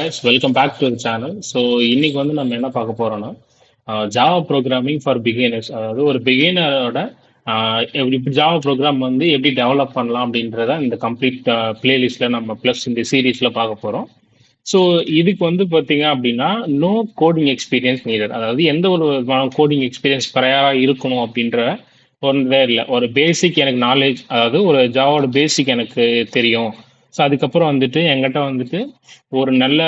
guys, welcome back to the channel. So இன்னைக்கு வந்து நம்ம என்ன பார்க்க போறோம்னா ஜாவா ப்ரோக்ராமிங் ஃபார் பிகினர்ஸ், அதாவது ஒரு பிகினரோட எப்படி ஜாவா ப்ரோக்ராம் வந்து எப்படி டெவலப் பண்ணலாம் அப்படின்றத இந்த கம்ப்ளீட் பிளேலிஸ்ட்ல நம்ம ப்ளஸ் இந்த சீரீஸ்ல பார்க்க போறோம். ஸோ இதுக்கு வந்து பார்த்தீங்க அப்படின்னா நோ கோடிங் எக்ஸ்பீரியன்ஸ் நீடட், அதாவது எந்த ஒரு கோடிங் எக்ஸ்பீரியன்ஸ் ப்ரையராக இருக்கணும் அப்படின்ற ஒன்றே இல்லை. ஒரு பேசிக் எனக்கு நாலேஜ், அதாவது ஒரு ஜாவோட பேசிக் எனக்கு தெரியும். ஸோ அதுக்கப்புறம் வந்துட்டு என்கிட்ட வந்துட்டு ஒரு நல்ல,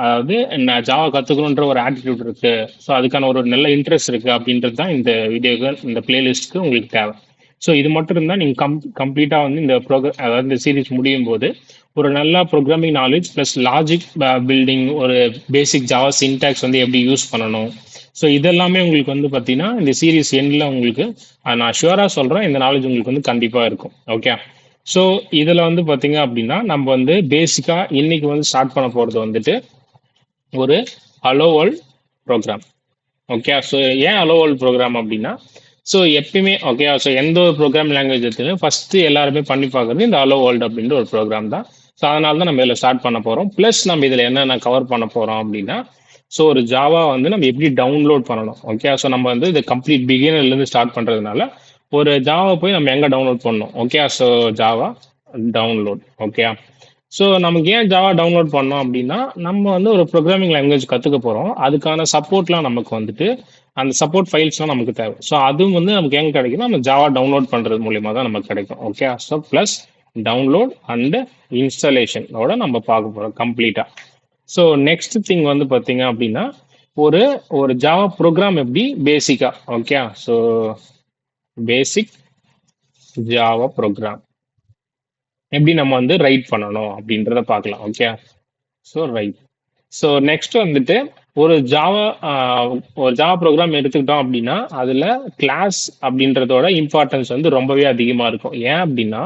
அதாவது நான் ஜாவா கற்றுக்கணுன்ற ஒரு ஆட்டிடியூட் இருக்கு. ஸோ அதுக்கான ஒரு நல்ல இன்ட்ரெஸ்ட் இருக்கு அப்படின்றது தான் இந்த வீடியோக்கு, இந்த பிளேலிஸ்ட்டுக்கு உங்களுக்கு தேவை. ஸோ இது மட்டும் இருந்தால் நீங்கள் கம்ப்ளீட்டாக வந்து இந்த அதாவது இந்த சீரீஸ் முடியும் போது ஒரு நல்ல programming knowledge plus logic building, ஒரு பேசிக் ஜாவா சின்டாக்ஸ் வந்து எப்படி யூஸ் பண்ணணும், ஸோ இதெல்லாமே உங்களுக்கு வந்து பார்த்தீங்கன்னா இந்த சீரீஸ் எண்டில் உங்களுக்கு நான் ஷுவராக சொல்கிறேன், இந்த நாலேஜ் உங்களுக்கு வந்து கண்டிப்பாக இருக்கும். ஓகே, ஸோ இதில் வந்து பார்த்தீங்க அப்படின்னா நம்ம வந்து பேசிக்காக இன்னைக்கு வந்து ஸ்டார்ட் பண்ண போகிறது வந்துட்டு ஒரு hello world program. Okay, so ஏன் ஹலோ வேர்ல்ட் ப்ரோக்ராம் அப்படின்னா, ஸோ எப்பயுமே ஓகே, ஸோ எந்த ஒரு ப்ரோக்ராம் லாங்குவேஜ் எடுத்துமே ஃபர்ஸ்ட் எல்லாருமே பண்ணி பார்க்குறது இந்த ஹலோ வேர்ல்ட் அப்படின்ற ஒரு ப்ரோக்ராம் தான். ஸோ அதனால தான் நம்ம இதில் ஸ்டார்ட் பண்ண போகிறோம். ப்ளஸ் நம்ம இதில் என்னென்ன கவர் பண்ண போகிறோம் அப்படின்னா, ஸோ ஒரு ஜாவா வந்து நம்ம எப்படி டவுன்லோட் பண்ணணும். ஓகே, ஸோ நம்ம வந்து இது கம்ப்ளீட் பிகினர்லேருந்து ஸ்டார்ட் பண்ணுறதுனால ஒரு ஜாவா போய் நம்ம எங்கே டவுன்லோட் பண்ணணும். Okay, so Java download. Okay, so நமக்கு ஏன் ஜாவா டவுன்லோட் பண்ணோம் அப்படின்னா, நம்ம வந்து ஒரு ப்ரோக்ராமிங் லாங்குவேஜ் கற்றுக்க போகிறோம். அதுக்கான சப்போர்ட்லாம் நமக்கு வந்துட்டு அந்த சப்போர்ட் ஃபைல்ஸ்லாம் நமக்கு தேவை. ஸோ அதுவும் வந்து நமக்கு எங்கே கிடைக்குன்னா நம்ம ஜாவா டவுன்லோட் பண்ணுறது மூலியமா தான் நமக்கு கிடைக்கும். Okay, so plus download and இன்ஸ்டாலேஷனோட நம்ம பார்க்க போகிறோம் கம்ப்ளீட்டாக. ஸோ நெக்ஸ்ட் திங் வந்து பார்த்தீங்க அப்படின்னா ஒரு ஒரு ஜாவா ப்ரோக்ராம் எப்படி பேசிக்காக, okay, so basic Java program எப்படி நம்ம வந்து ரைட் பண்ணணும் அப்படின்றத பார்க்கலாம். Okay, so right. So next வந்துட்டு ஒரு ஜாவா ப்ரோக்ராம் எடுத்துக்கிட்டோம் அப்படின்னா அதில் கிளாஸ் அப்படின்றதோட இம்பார்ட்டன்ஸ் வந்து ரொம்பவே அதிகமாக இருக்கும். ஏன் அப்படின்னா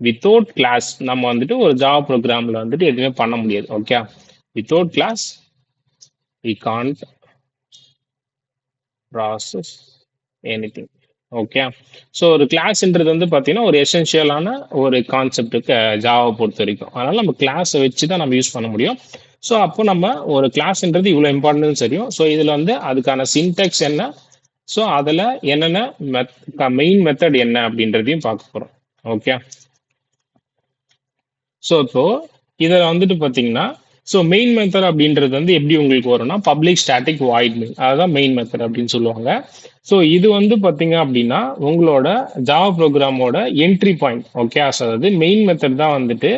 வித்தவுட் கிளாஸ் நம்ம வந்துட்டு ஒரு ஜாவா ப்ரோக்ராமில் வந்துட்டு எதுவுமே பண்ண முடியாது. Okay, without class we can't process anything. Okay, so ஒரு கிளாஸ்ன்றது வந்து பார்த்தீங்கன்னா ஒரு எசென்ஷியலான ஒரு கான்செப்டுக்கு ஜாவாவை பொறுத்த வரைக்கும். அதனால நம்ம கிளாஸை வச்சு தான் நம்ம யூஸ் பண்ண முடியும். ஸோ அப்போ நம்ம ஒரு கிளாஸ்ன்றது இவ்வளோ இம்பார்ட்டன்ட் தெரியும். ஸோ இதில் வந்து அதுக்கான சின்டெக்ஸ் என்ன, ஸோ அதில் என்னென்ன மெயின் மெத்தட் என்ன அப்படின்றதையும் பார்க்க போகிறோம். ஓகே, ஸோ இப்போ இதில் வந்துட்டு பார்த்தீங்கன்னா ஸோ மெயின் மெத்தட் அப்படின்றது வந்து எப்படி உங்களுக்கு வரும்னா பப்ளிக் ஸ்டாட்டிக் வாய்ட் மெயின், அதுதான் மெயின் மெத்தட் அப்படின்னு சொல்லுவாங்க. ஸோ இது வந்து பார்த்தீங்க அப்படின்னா உங்களோட ஜாவா ப்ரோக்ராமோட என்ட்ரி பாயிண்ட். ஓகே, அதாவது மெயின் மெத்தட் தான் வந்துட்டு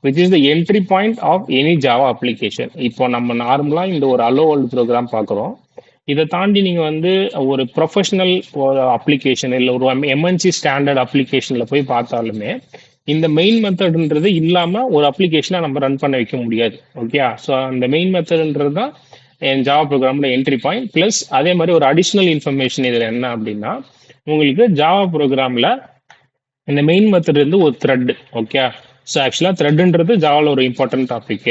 which is the entry point of any Java application. இப்போ நம்ம நார்மலாக இந்த ஒரு ஹலோ வேர்ல்ட் ப்ரோக்ராம் பார்க்குறோம். இதை தாண்டி நீங்கள் வந்து ஒரு ப்ரொஃபஷனல் ஒரு அப்ளிகேஷன் இல்லை ஒரு எம்என்சி ஸ்டாண்டர்ட் அப்ளிகேஷனில் போய் பார்த்தாலுமே இந்த மெயின் மெத்தட்ன்றது இல்லாமல் ஒரு அப்ளிகேஷனை நம்ம ரன் பண்ண வைக்க முடியாது. ஓகே, ஸோ அந்த மெயின் மெத்தட்ன்றது தான் என் ஜாவா ப்ரோக்ராமோட என்ட்ரி பாயிண்ட். ப்ளஸ் அதே மாதிரி ஒரு அடிஷ்னல் இன்ஃபர்மேஷன் இதில் என்ன அப்படின்னா உங்களுக்கு ஜாவா ப்ரோக்ராமில் இந்த மெயின் மெத்தட் இருந்து ஒரு த்ரெட். ஓகே, ஸோ ஆக்சுவலாக த்ரெட்ன்றது ஜாவாவில் ஒரு இம்பார்ட்டன்ட் டாபிக்.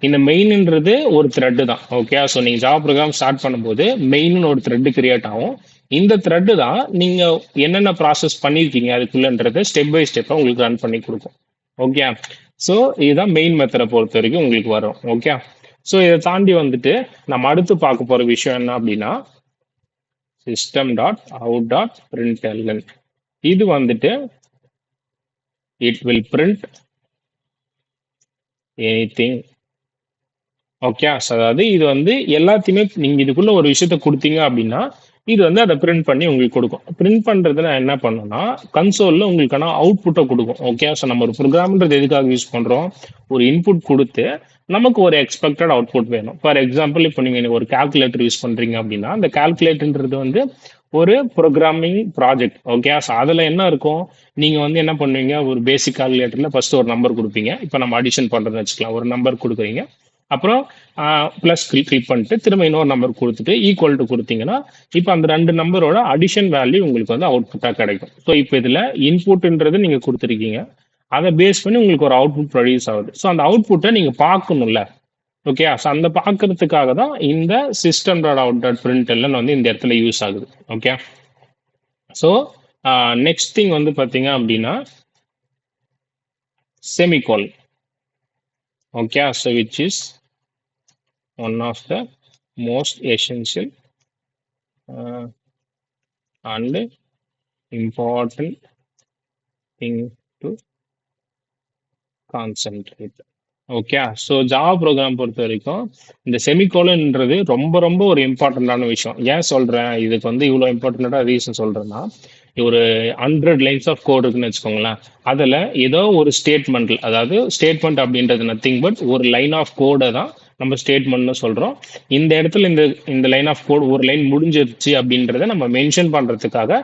இந்த மெயின்ன்றது ஒரு த்ரெட்டு தான். ஓகே, ஸோ நீங்கள் ஜாவா ப்ரோக்ராம் ஸ்டார்ட் பண்ணும்போது மெயின்னு ஒரு த்ரெட்டு கிரியேட் ஆகும். இந்த த்ரெட்டு தான் நீங்கள் என்னென்ன ப்ராசஸ் பண்ணியிருக்கீங்க அதுக்குள்ளன்றது ஸ்டெப் பை ஸ்டெப்பாக உங்களுக்கு ரன் பண்ணி கொடுக்கும். ஓகே, ஸோ இதுதான் மெயின் மெத்தடை பொறுத்த வரைக்கும் உங்களுக்கு வரும். ஓகே, ஸோ இதை தாண்டி வந்துட்டு நம்ம அடுத்து பார்க்க போகிற விஷயம் என்ன அப்படின்னா system.out.println. இது வந்துட்டு it will print anything. Okay, அதாவது இது வந்து எல்லாத்தையுமே நீங்க இதுக்குள்ள ஒரு விஷயத்த கொடுத்தீங்க அப்படின்னா இது வந்து அதை பிரிண்ட் பண்ணி உங்களுக்கு கொடுக்கும். பிரிண்ட் பண்றதுல என்ன பண்ணணும்னா கன்சோல்ல உங்களுக்கான அவுட்புட்டை கொடுக்கும். ஓகே, ஸோ நம்ம ஒரு ப்ரோக்ராம்ன்றது எதுக்காக யூஸ் பண்றோம், ஒரு இன்புட் கொடுத்து நமக்கு ஒரு எக்ஸ்பெக்டட் அவுட்புட் வேணும். ஃபார் எக்ஸாம்பிள் இப்போ நீங்க ஒரு கால்குலேட்டர் யூஸ் பண்றீங்க அப்படின்னா அந்த கால்குலேட்டர்ன்றது வந்து ஒரு ப்ரோக்ராமிங் ப்ராஜெக்ட். ஓகே, ஸோ அதில் என்ன இருக்கும், நீங்கள் வந்து என்ன பண்ணுவீங்க, ஒரு பேசிக் கால்குலேட்டரில் ஃபர்ஸ்ட் ஒரு நம்பர் கொடுப்பீங்க. இப்போ நம்ம அடிஷன் பண்ணுறதுன்னு வச்சுக்கலாம், ஒரு நம்பர் கொடுக்குறீங்க, அப்புறம் ப்ளஸ் கிளிக் பண்ணிட்டு திரும்ப இன்னொரு நம்பர் கொடுத்துட்டு ஈக்குவல் டு கொடுத்தீங்கன்னா இப்போ அந்த ரெண்டு நம்பரோட அடிஷன் வேல்யூ உங்களுக்கு வந்து அவுட்புட்டாக கிடைக்கும். ஸோ இப்போ இதில் இன்புட்ன்றது நீங்கள் கொடுத்துருக்கீங்க, அதை பேஸ் பண்ணி உங்களுக்கு ஒரு அவுட்புட் ப்ரொடியூஸ் ஆகுது. ஸோ அந்த அவுட்புட்டை நீங்கள் பார்க்கணும்ல. ஓகே, ஸோ அந்த பார்க்கறதுக்காக தான் இந்த system.out.println வந்து இந்த இடத்துல யூஸ் ஆகுது. ஓகே, ஸோ நெக்ஸ்ட் திங் வந்து பார்த்தீங்க அப்படின்னா செமிகோல். Okay, so which is one of the most essential and important thing to concentrate. Okay. So Java program பொறுத்த வரைக்கும் இந்த செமிகோலன்ன்றது ரொம்ப ரொம்ப ஒரு இம்பார்ட்டண்டான விஷயம். ஏன் சொல்றேன் இதுக்கு வந்து இவ்வளோ இம்பார்ட்டண்டா ரீசன் சொல்றேன்னா, ஒரு 100 லைன்ஸ் ஆஃப் கோட் இருக்குன்னு வச்சுக்கோங்களேன். அதுல ஏதோ ஒரு ஸ்டேட்மெண்ட், அதாவது ஸ்டேட்மெண்ட் அப்படின்றது நத்திங் பட் ஒரு லைன் ஆஃப் கோடை தான் நம்ம ஸ்டேட்மெண்ட்னு சொல்றோம். இந்த இடத்துல இந்த இந்த லைன் ஆஃப் கோட் ஒரு லைன் முடிஞ்சிருச்சு அப்படின்றத நம்ம மென்ஷன் பண்றதுக்காக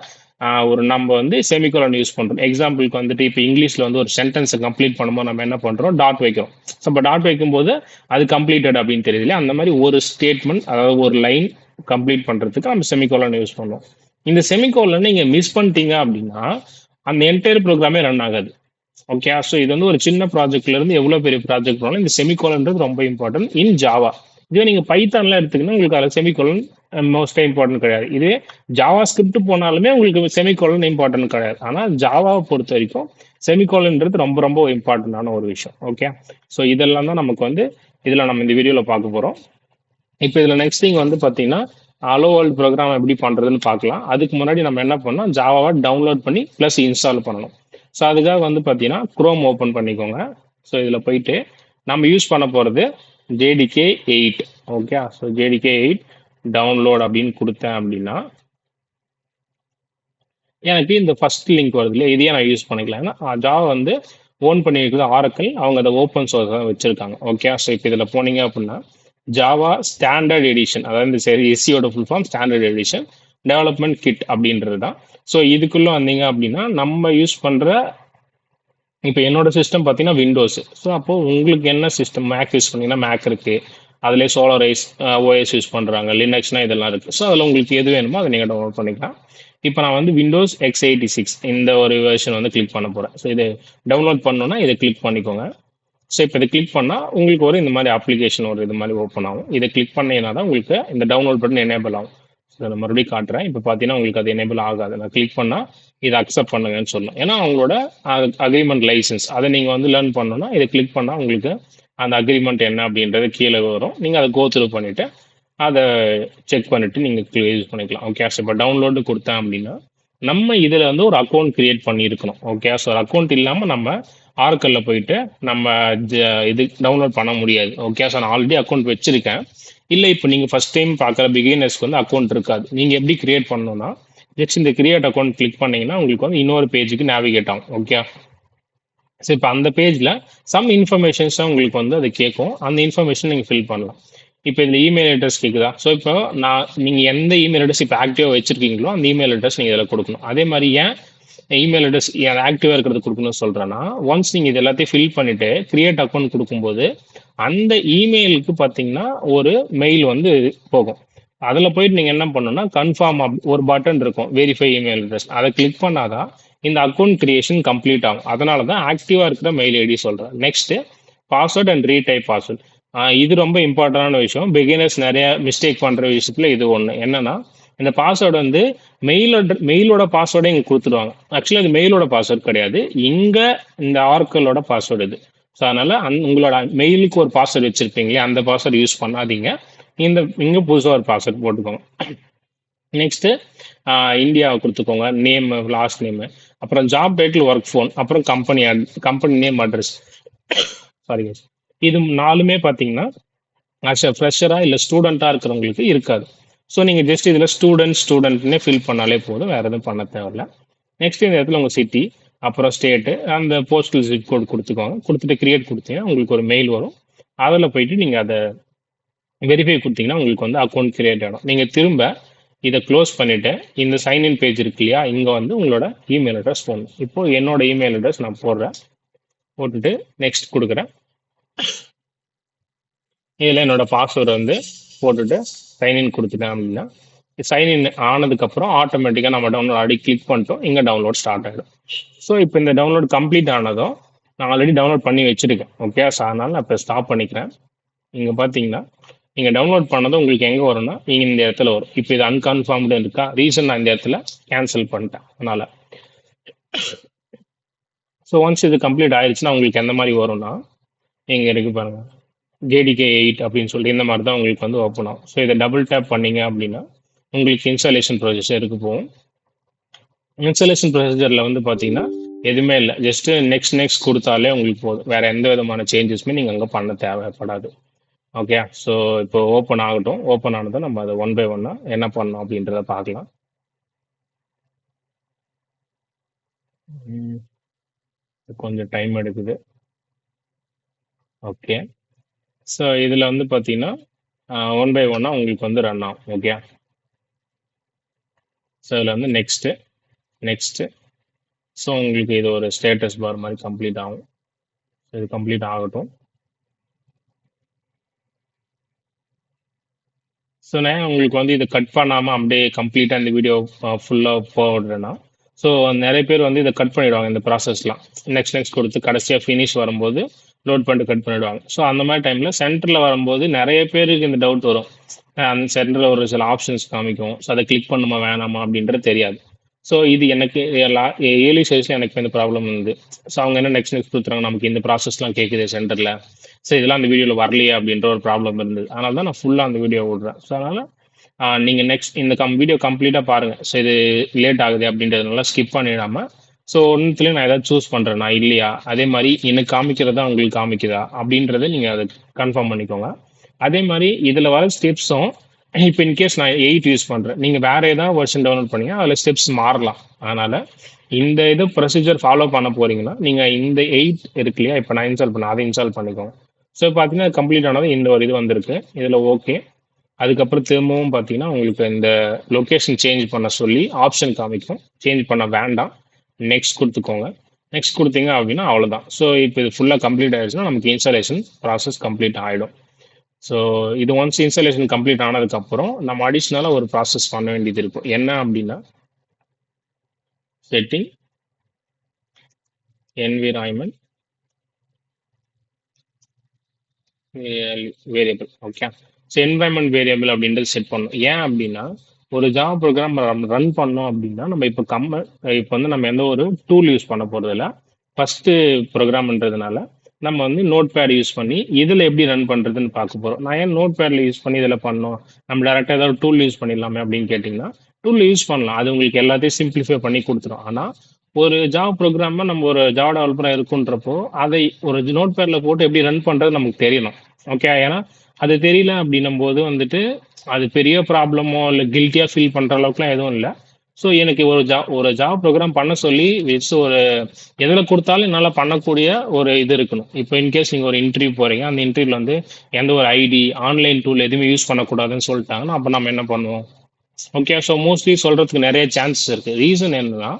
ஒரு நம்ம வந்து செமிகோலன் யூஸ் பண்றோம். எக்ஸாம்பிளுக்கு வந்துட்டு இப்போ இங்கிலீஷ்ல வந்து ஒரு சென்டென்ஸை கம்ப்ளீட் பண்ணும்போது நம்ம என்ன பண்றோம், டாட் வைக்கிறோம். ஸோ இப்போ டாட் வைக்கும்போது அது கம்ப்ளீட்டட் அப்படின்னு தெரியுது இல்லையா? அந்த மாதிரி ஒரு ஸ்டேட்மெண்ட், அதாவது ஒரு லைன் கம்ப்ளீட் பண்றதுக்கு நம்ம செமிகோலன் யூஸ் பண்ணுவோம். இந்த செமிகோலன் நீங்க மிஸ் பண்ணிட்டீங்க அப்படின்னா அந்த என்டையர் ப்ரோக்ராமே ரன் ஆகாது. ஓகே. ஸோ இது வந்து ஒரு சின்ன ப்ராஜெக்ட்ல இருந்து எவ்வளவு பெரிய ப்ராஜெக்ட் போனாலும் இந்த செமிகோலன்றது ரொம்ப இம்பார்ட்டன்ட் இன் ஜாவா. இதுவே நீங்க பைத்தான்லாம் எடுத்துக்கினா உங்களுக்கு அதில் செமிகோலன் மோஸ்டா இம்பார்ட்டன்ட் கிடையாது. இதே ஜாவா ஸ்கிரிப்ட் போனாலுமே உங்களுக்கு செமிகோலன் இம்பார்ட்டன்ட் கிடையாது. ஆனா ஜாவாவை பொறுத்த வரைக்கும் செமிகோலன்றது ரொம்ப ரொம்ப இம்பார்ட்டன்டான ஒரு விஷயம். ஓகே. ஸோ இதெல்லாம் தான் நமக்கு வந்து இதுல நம்ம இந்த வீடியோல பார்க்க போறோம். இப்போ இதுல நெக்ஸ்ட் திங் வந்து பாத்தீங்கன்னா அலோ வேர்ல்ட் ப்ரோக்ராம் எப்படி பண்றதுன்னு பார்க்கலாம். அதுக்கு முன்னாடி நம்ம என்ன பண்ணோம், ஜாவாவை டவுன்லோட் பண்ணி ப்ளஸ் இன்ஸ்டால் பண்ணணும். ஸோ அதுக்காக வந்து பார்த்தீங்கன்னா குரோம் ஓப்பன் பண்ணிக்கோங்க. ஸோ இதில் போயிட்டு நம்ம யூஸ் பண்ண போகிறது JDK 8. Okay. So JDK 8 download அப்படின்னு கொடுத்தேன் அப்படின்னா எனக்கு இந்த ஃபர்ஸ்ட் லிங்க் வருது இல்லையா, இதையே நான் யூஸ் பண்ணிக்கலாம். ஏன்னா ஜாவா வந்து ஓன் பண்ணி வைக்கிறது ஆரக்கிள், அவங்க அதை ஓப்பன் சோர்ஸ் தான் வச்சிருக்காங்க. ஓகே. ஸோ இப்போ இதில் போனீங்க அப்படின்னா ஜாவா ஸ்டாண்டர்ட் எடிஷன், அதாவது இந்த எஸ்சியோட full form standard edition development kit அப்படின்றது தான். ஸோ இதுக்குள்ள வந்தீங்க அப்படின்னா நம்ம யூஸ் பண்ற, இப்போ என்னோட சிஸ்டம் பார்த்தீங்கன்னா விண்டோஸ். ஸோ அப்போ உங்களுக்கு என்ன சிஸ்டம், மேக் யூஸ் பண்ணீங்கன்னா மேக் இருக்கு, அதுலேயே சோலாரைஸ் ஓஎஸ் யூஸ் பண்ணுறாங்க, லினக்ஸ்னா இதெல்லாம் இருக்கு. ஸோ அதில் உங்களுக்கு எது வேணுமோ அதை நீங்கள் டவுன்லோட் பண்ணிக்கலாம். இப்போ நான் வந்து விண்டோஸ் x86 இந்த ஒரு வெர்ஷன் வந்து கிளிக் பண்ண போகிறேன். ஸோ இது டவுன்லோட் பண்ணணும்னா இதை கிளிக் பண்ணிக்கோங்க. ஸோ இப்போ இதை கிளிக் பண்ணால் உங்களுக்கு ஒரு இந்த மாதிரி அப்ளிகேஷன் ஒரு இது மாதிரி ஓப்பன் ஆகும். இதை கிளிக் பண்ணீங்கன்னா தான் உங்களுக்கு இந்த டவுன்லோட் பட்டன் எனேபிள் ஆகும். ஸோ நான் மறுபடியும் காட்டுறேன். இப்போ பார்த்தீங்கன்னா உங்களுக்கு அது எனேபிள் ஆகாது. நான் கிளிக் பண்ணால் இதை அக்செப்ட் பண்ணுங்கன்னு சொல்லணும். ஏன்னா அவங்களோட அக்ரிமெண்ட் லைசன்ஸ் அதை நீங்கள் வந்து லேர்ன் பண்ணணும்னா இதை கிளிக் பண்ணால் உங்களுக்கு அந்த அக்ரிமெண்ட் என்ன அப்படின்றது கீழே வரும். நீங்கள் அதை கோ த்ரூ பண்ணிவிட்டு அதை செக் பண்ணிட்டு நீங்கள் யூஸ் பண்ணிக்கலாம். ஓகே. ஸோ இப்போ டவுன்லோடு கொடுத்தேன் அப்படின்னா நம்ம இதில் வந்து ஒரு அக்கௌண்ட் கிரியேட் பண்ணியிருக்கணும். ஓகே. ஸோ ஒரு அக்கௌண்ட் இல்லாமல் நம்ம ஆர்கல்ல போயிட்டு நம்ம இது டவுன்லோட் பண்ண முடியாது. ஓகே. ஸோ நான் ஆல்ரெடி அக்கௌண்ட் வச்சிருக்கேன். இல்லை இப்போ நீங்கள் ஃபர்ஸ்ட் டைம் பார்க்குற பிகினர்ஸ்க்கு வந்து அக்கௌண்ட் இருக்காது. நீங்கள் எப்படி கிரியேட் பண்ணணும்னா ஜஸ்ட் இந்த கிரியேட் அக்கௌண்ட் கிளிக் பண்ணீங்கன்னா உங்களுக்கு வந்து இன்னொரு பேஜுக்கு நேவிகேட் ஆகும். ஓகே. ஸோ இப்போ அந்த பேஜில் சம் இன்ஃபர்மேஷன்ஸ் தான் உங்களுக்கு வந்து அது கேட்கும். அந்த இன்ஃபர்மேஷன் நீங்கள் ஃபில் பண்ணலாம். இப்போ இந்த இமெயில் அட்ரஸ் கேட்குதா? ஸோ இப்போ நீங்கள் எந்த இமெயில் அட்ரஸ் இப்போ ஆக்டிவாக வச்சிருக்கீங்களோ அந்த இமெயில் அட்ரஸ் நீங்கள் இதில் கொடுக்கணும். அதே மாதிரி ஏன் இமெயில் அட்ரஸ் ஆக்டிவாக இருக்கிறது கொடுக்கணும்னு சொல்கிறேன்னா, ஒன்ஸ் நீங்கள் இது எல்லாத்தையும் ஃபில் பண்ணிட்டு கிரியேட் அக்கௌண்ட் கொடுக்கும்போது அந்த இமெயிலுக்கு பார்த்தீங்கன்னா ஒரு மெயில் வந்து போகும். அதில் போயிட்டு நீங்கள் என்ன பண்ணணும்னா கன்ஃபார்ம் ஒரு பட்டன் இருக்கும், வெரிஃபை இமெயில் அட்ரஸ், அதை கிளிக் பண்ணாதான் இந்த அக்கௌண்ட் கிரியேஷன் கம்ப்ளீட் ஆகும். அதனால தான் ஆக்டிவாக இருக்கிற மெயில் ஐடி சொல்கிறேன். Next password and retype password. இது ரொம்ப இம்பார்ட்டன்டான விஷயம். பிகினர்ஸ் நிறைய மிஸ்டேக் பண்ணுற விஷயத்துல இது ஒன்று. என்னன்னா இந்த பாஸ்வேர்டு வந்து மெயிலோட பாஸ்வேர்டை இங்கே கொடுத்துருவாங்க. ஆக்சுவலி அது மெயிலோட பாஸ்வேர்டு கிடையாது, இங்கே இந்த ஆர்க்கலோட பாஸ்வேர்டு இது. ஸோ அதனால உங்களோட மெயிலுக்கு ஒரு பாஸ்வேர்டு வச்சிருப்பீங்களே அந்த பாஸ்வேர்டு யூஸ் பண்ணாதீங்க. இங்கே புதுசாக ஒரு பாஸ்வேர்டு போட்டுக்கோங்க. நெக்ஸ்ட் இந்தியாவை கொடுத்துக்கோங்க, நேம், லாஸ்ட் நேம், அப்புறம் ஜாப் டைட்டில், ஒர்க் ஃபோன், அப்புறம் கம்பெனி நேம், அட்ரஸ். சாரி, இது 4மே பார்த்தீங்கன்னா ஆஸ் எ ஃப்ரெஷராக இல்லை ஸ்டூடெண்ட்டாக இருக்கிறவங்களுக்கு இருக்காது. ஸோ நீங்கள் ஜஸ்ட் இதில் ஸ்டூடெண்ட்னே ஃபில் பண்ணாலே போதும், வேறு எதுவும் பண்ண தேவையில்ல. நெக்ஸ்ட் இந்த இடத்துல உங்கள் சிட்டி, அப்புறம் ஸ்டேட்டு, அந்த போஸ்டல் ஜிப் கோட் கொடுத்துக்கோங்க. கொடுத்துட்டு கிரியேட் கொடுத்தீங்கன்னா உங்களுக்கு ஒரு மெயில் வரும். அதில் போயிட்டு நீங்கள் அதை வெரிஃபை கொடுத்தீங்கன்னா உங்களுக்கு வந்து அக்கௌண்ட் கிரியேட் ஆகிடும். நீங்கள் திரும்ப இதை க்ளோஸ் பண்ணிவிட்டு இந்த சைன்இன் பேஜ் இருக்கு இல்லையா, இங்கே வந்து உங்களோட இமெயில் அட்ரஸ் போடணும். இப்போ என்னோட இமெயில் அட்ரஸ் நான் போடுறேன், போட்டுட்டு நெக்ஸ்ட் கொடுக்குறேன். இதில் என்னோட பாஸ்வேர்டு வந்து போட்டுட்டு சைன்இன் கொடுத்துட்டேன் அப்படின்னா சைன்இன் ஆனதுக்கப்புறம் ஆட்டோமேட்டிக்காக நம்ம டவுன்லோட் ஆடி கிளிக் பண்ணிட்டோம், இங்கே டவுன்லோட் ஸ்டார்ட் ஆகிடும். ஸோ இப்போ இந்த டவுன்லோட் கம்ப்ளீட் ஆனதும் நான் ஆல்ரெடி டவுன்லோட் பண்ணி வச்சுருக்கேன். ஓகே. ஸோ அதனால் நான் இப்போ ஸ்டாப் பண்ணிக்கிறேன். இங்கே பார்த்தீங்கன்னா நீங்கள் டவுன்லோட் பண்ணதும் உங்களுக்கு எங்கே வரும்னா நீங்கள் இந்த இடத்துல வரும். இப்போ இது அன்கன்ஃபார்ம்டு இருக்கா, ரீசன் நான் இந்த இடத்துல கேன்சல் பண்ணிட்டேன் அதனால். ஸோ ஒன்ஸ் இது கம்ப்ளீட் ஆயிடுச்சுன்னா உங்களுக்கு எந்த மாதிரி வரும்னா இங்கே இருக்கு பாருங்கள், ஜேடிகே 8 அப்படின்னு சொல்லிட்டு இந்த மாதிரி தான் உங்களுக்கு வந்து ஓப்பன் ஆகும். ஸோ இதை டபுள் டேப் பண்ணீங்க அப்படின்னா உங்களுக்கு இன்ஸ்டாலேஷன் ப்ரொசீஜருக்கு போகும். இன்ஸ்டாலேஷன் ப்ரொசீஜரில் வந்து பார்த்தீங்கன்னா எதுவுமே இல்லை, ஜஸ்ட் நெக்ஸ்ட் நெக்ஸ்ட் கொடுத்தாலே உங்களுக்கு போதும். வேற எந்த விதமான சேஞ்சஸுமே நீங்கள் அங்கே பண்ண தேவைப்படாது. ஓகே, ஸோ இப்போ ஓப்பன் ஆகட்டும். ஓப்பன் ஆனதும் நம்ம அதை ஒன் பை ஒன்னாக என்ன பண்ணோம் அப்படின்றத பார்க்கலாம். கொஞ்சம் டைம் எடுக்குது. ஓகே, ஸோ இதில் வந்து பார்த்தீங்கன்னா ஒன் பை ஒன்னாக உங்களுக்கு வந்து ரன் ஆகும். ஓகே, ஸோ இதில் வந்து நெக்ஸ்ட்டு ஸோ உங்களுக்கு இது ஒரு ஸ்டேட்டஸ் பார் மாதிரி கம்ப்ளீட் ஆகும். இது கம்ப்ளீட் ஆகட்டும். ஸோ நான் உங்களுக்கு வந்து இதை கட் பண்ணாமல் அப்படியே கம்ப்ளீட்டாக இந்த வீடியோ ஃபுல்லாக போடுறேன்னா, ஸோ நிறைய பேர் வந்து இதை கட் பண்ணிடுவாங்க இந்த ப்ராசஸ்லாம். நெக்ஸ்ட் கொடுத்து கடைசியாக ஃபினிஷ் வரும்போது லோட் பண்ணிட்டு கட் பண்ணிடுவாங்க. ஸோ அந்த மாதிரி டைமில் சென்டரில் வரும்போது நிறைய பேருக்கு இந்த டவுட் வரும். அந்த சென்டரில் ஒரு சில ஆப்ஷன்ஸ் காமிக்கும். ஸோ அதை கிளிக் பண்ணுமா வேணாமா அப்படின்றது தெரியாது. ஸோ இது எனக்கு ஏர்லி சைஸில் எனக்கு இந்த ப்ராப்ளம் இருந்தது. ஸோ அவங்க என்ன நெக்ஸ்ட் கொடுத்துறாங்க, நமக்கு இந்த ப்ராசஸ்லாம் கேட்குது சென்டரில், ஸோ இதெல்லாம் அந்த வீடியோவில் வரலையே அப்படின்ற ஒரு ப்ராப்ளம் இருந்தது. அதனால தான் நான் ஃபுல்லாக அந்த வீடியோ விடுறேன். ஸோ அதனால் நீங்கள் நெக்ஸ்ட் இந்த வீடியோ கம்ப்ளீட்டாக பாருங்கள். ஸோ இது லேட் ஆகுது அப்படின்றதுனால ஸ்கிப் பண்ணிடாமல், ஸோ ஒன்றுத்துலேயும் நான் ஏதாவது சூஸ் பண்ணுறேன்னா இல்லையா, அதே மாதிரி எனக்கு காமிக்கிறதா உங்களுக்கு காமிக்குதா அப்படின்றத நீங்கள் அதை கன்ஃபார்ம் பண்ணிக்கோங்க. அதே மாதிரி இதில் வர ஸ்டெப்ஸும் இப்போ இன்கேஸ் நான் 8 யூஸ் பண்ணுறேன், நீங்கள் வேறு ஏதாவது வெர்ஷன் டவுன்லோட் பண்ணீங்க அதில் ஸ்டெப்ஸ் மாறலாம். அதனால் இந்த இது ப்ரொசீஜர் ஃபாலோ பண்ண போகிறீங்கன்னா நீங்கள் இந்த 8 இருக்கு இல்லையா, இப்போ நான் இன்ஸ்டால் பண்ணேன், அதை இன்ஸ்டால் பண்ணிக்கோங்க. ஸோ பார்த்தீங்கன்னா கம்ப்ளீட் ஆனது இந்த ஒரு இது வந்திருக்கு. இதில் ஓகே. அதுக்கப்புறம் திரும்பவும் பார்த்தீங்கன்னா உங்களுக்கு இந்த லொக்கேஷன் சேஞ்ச் பண்ண சொல்லி ஆப்ஷன் காமிக்கும். சேஞ்ச் பண்ண வேண்டாம், நெக்ஸ்ட் கொடுத்துக்கோங்க. நெக்ஸ்ட் கொடுத்தீங்க அப்படின்னா அவ்வளோதான். ஸோ இப்போ இது ஃபுல்லாக கம்ப்ளீட் ஆயிடுச்சுன்னா நமக்கு இன்ஸ்டாலேஷன் ப்ராசஸ் கம்ப்ளீட் ஆகிடும். ஸோ இது ஒன்ஸ் இன்ஸ்டாலேஷன் கம்ப்ளீட் ஆனதுக்கப்புறம் நம்ம அடிஷ்னலாக ஒரு ப்ராசஸ் பண்ண வேண்டியது இருக்கும். என்ன அப்படின்னா setting environment variable. Okay, so environment variable அப்படின்றது செட் பண்ணணும். ஏன் அப்படின்னா ஒரு ஜாவா ப்ரோக்ராம் ரன் பண்ணோம் அப்படின்னா நம்ம இப்போ வந்து நம்ம எந்த ஒரு டூல் யூஸ் பண்ண போகிறது இல்லை, ஃபஸ்ட்டு ப்ரோக்ராம்ன்றதுனால நம்ம வந்து நோட் பேட் யூஸ் பண்ணி இதில் எப்படி ரன் பண்ணுறதுன்னு பார்க்க போகிறோம். நான் ஏன் நோட் பேடில் யூஸ் பண்ணி இதில் பண்ணோம், நம்ம டேரெக்டாக ஏதாவது டூல் யூஸ் பண்ணிடலாமே அப்படின்னு கேட்டிங்கன்னா, டூல் யூஸ் பண்ணலாம், அது உங்களுக்கு எல்லாத்தையும் சிம்பிளிஃபை பண்ணி கொடுத்துரும். ஆனால் ஒரு ஜாவா ப்ரோக்ராமை நம்ம ஒரு ஜாவா டெவலப்பராக இருக்குன்றப்போ அதை ஒரு நோட் பேடில் போட்டு எப்படி ரன் பண்ணுறது நமக்கு தெரியணும். ஓகே, ஏன்னா அது தெரியல அப்படின்னும் போது வந்துட்டு அது பெரிய ப்ராப்ளமோ இல்லை கில்ட்டியாக ஃபீல் பண்ணுற அளவுக்குலாம் எதுவும் இல்லை. ஸோ எனக்கு ஒரு ஜாவா ப்ரோக்ராம் பண்ண சொல்லி ஒரு எதில் கொடுத்தாலும் என்னால் பண்ணக்கூடிய ஒரு இது இருக்கணும். இப்போ இன்கேஸ் நீங்கள் ஒரு இன்டர்வியூ போகிறீங்க, அந்த இன்டர்வியூவில் வந்து எந்த ஒரு ஐடி ஆன்லைன் டூல் எதுவுமே யூஸ் பண்ணக்கூடாதுன்னு சொல்லிட்டாங்கன்னா அப்போ நம்ம என்ன பண்ணுவோம்? ஓகே, ஸோ மோஸ்ட்லி சொல்கிறதுக்கு நிறைய சான்சஸ் இருக்குது. ரீசன் என்னன்னா